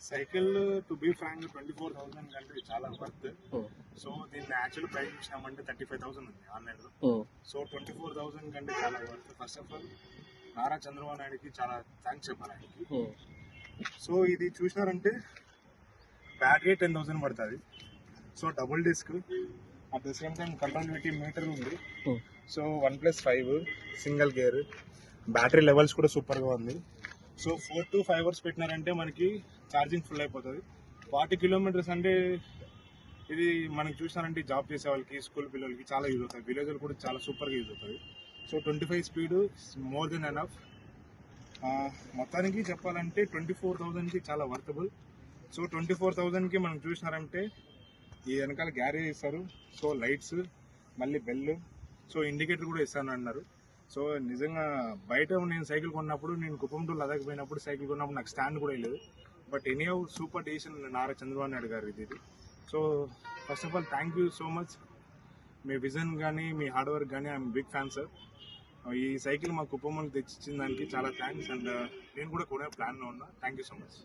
Cycle to be Frank 24,000 కంటే చాలా worth. So దీన్ని యాక్చువల్ ప్రైస్ చూసినామంటే 35,000 ఉంది ఆన్లైన్లో. సో 24,000 కంటే చాలా worth. First of all Nara Chandrababu నాయుడుకి చాలా థ్యాంక్స్ చెప్పాలి ఆయనకి. సో ఇది చూసినారంటే బ్యాటరీ 10,000 పడుతుంది. So double disc, at the same time controllability meter ఉంది. So 1+5 single gear, battery levels కూడా సూపర్గా ఉంది. సో 4 to 5 అవర్స్ పెట్టినారంటే మనకి ఛార్జింగ్ ఫుల్ అయిపోతుంది. 40 కిలోమీటర్స్ అంటే ఇది మనకి చూసినారంటే జాబ్ చేసే వాళ్ళకి, స్కూల్ పిల్లలకి చాలా యూజ్ అవుతుంది. విలేజ్ కూడా చాలా సూపర్గా యూజ్ అవుతుంది. So 25 speed more than enough. మొత్తానికి చెప్పాలంటే 24,000కి చాలా వర్తబుల్. సో 24,000కి మనం చూసినారంటే ఈ వెనకాల గ్యారేజ్ ఇస్తారు. సో లైట్స్, మళ్ళీ బెల్, సో ఇండికేటర్ కూడా ఇస్తాను అన్నారు. సో నిజంగా బయట నేను సైకిల్ కొన్నప్పుడు, నేను కుప్పం టు లదాఖ్ పోయినప్పుడు సైకిల్ కొన్నప్పుడు నాకు స్టాండ్ కూడా లేదు. But anyhow super decision Nara Chandrababu Naidu గారు ఇది. So first of all thank you so much. Me vision కానీ, మీ హార్డ్ వర్క్ కానీ ఐఎమ్ బిగ్ ఫ్యాన్ సార్. ఈ సైకిల్ మా కుప్పంకి తెచ్చిచ్చిన దానికి చాలా థ్యాంక్స్. అండ్ నేను కూడా కొనే ప్లాన్లో ఉన్నా. Thank you so much.